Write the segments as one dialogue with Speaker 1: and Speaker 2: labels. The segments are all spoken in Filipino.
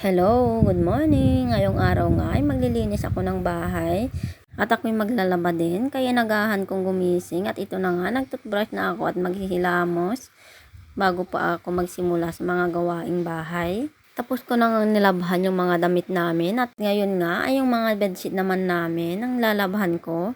Speaker 1: Hello, good morning. Ngayong araw nga ay maglilinis ako ng bahay at ako'y maglalaba din. Kaya nagahan kong gumising at ito na nga, nagtoothbrush na ako at maghihilamos bago pa ako magsimula sa mga gawaing bahay. Tapos ko nang nilabhan yung mga damit namin at ngayon nga ay yung mga bedsheet naman namin ang lalabhan ko.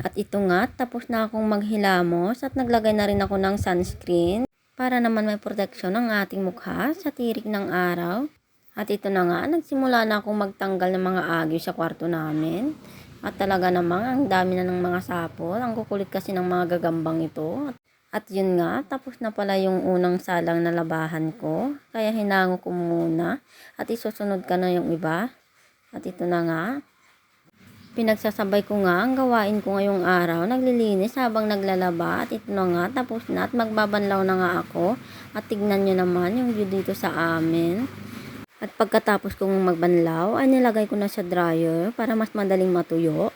Speaker 1: At ito nga, tapos na akong maghilamos at naglagay na rin ako ng sunscreen para naman may proteksyon ang ating mukha sa tirik ng araw. At ito na nga, nagsimula na akong magtanggal ng mga agyo sa kwarto namin. At talaga namang ang dami na ng mga sapol. Ang kukulit kasi ng mga gagambang ito. At yun nga, tapos na pala yung unang salang na labahan ko. Kaya hinango ko muna. At isusunod ka na yung iba. At ito na nga, pinagsasabay ko nga ang gawain ko ngayong araw. Naglilinis habang naglalaba. At ito na nga, tapos na at magbabanlaw na nga ako. At tignan nyo naman yung view dito sa amin. At pagkatapos kong magbanlaw ay nilagay ko na sa dryer para mas madaling matuyo.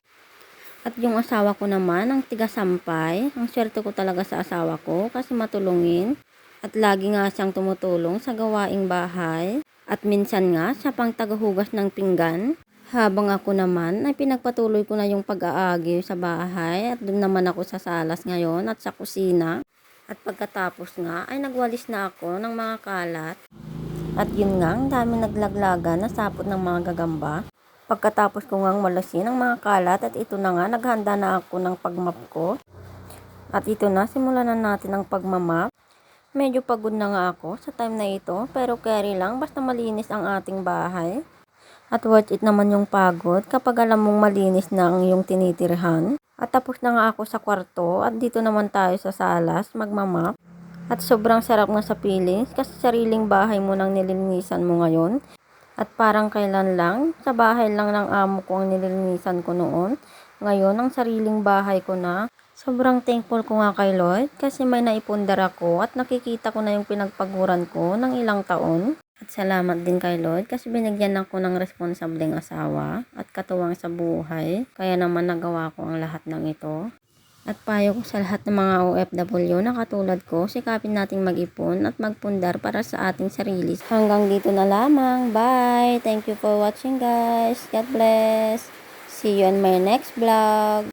Speaker 1: At yung asawa ko naman ang tiga-sampay. Ang swerte ko talaga sa asawa ko kasi matulungin. At lagi nga siyang tumutulong sa gawaing bahay. At minsan nga siya pang tagahugas ng pinggan. Habang ako naman ay pinagpatuloy ko na yung pag-aagi sa bahay. At doon naman ako sa salas ngayon at sa kusina. At pagkatapos nga ay nagwalis na ako ng mga kalat. At yun nga, ang dami naglaglaga na sapot ng mga gagamba. Pagkatapos ko ngang malasin ang mga kalat at ito na nga, naghanda na ako ng pagmap ko. At ito na, simulan na natin ang pagmamap. Medyo pagod na nga ako sa time na ito, pero carry lang basta malinis ang ating bahay. At worth it naman yung pagod kapag alam mong malinis na ang iyong tinitirhan. At tapos na nga ako sa kwarto at dito naman tayo sa salas magmamap. At sobrang sarap nga sa feelings kasi sariling bahay mo nang nililinisan mo ngayon. At parang kailan lang, sa bahay lang ng amo ko ang nililinisan ko noon. Ngayon, ang sariling bahay ko na. Sobrang thankful ko nga kay Lord kasi may naipundar ako at nakikita ko na yung pinagpaguran ko ng ilang taon. At salamat din kay Lord kasi binigyan ako ng responsableng asawa at katuwang sa buhay. Kaya naman nagawa ko ang lahat ng ito. At payo ko sa lahat ng mga OFW na katulad ko, sikapin nating mag-ipon at magpundar para sa ating sarili. Hanggang dito na lamang. Bye! Thank you for watching guys. God bless. See you on my next vlog.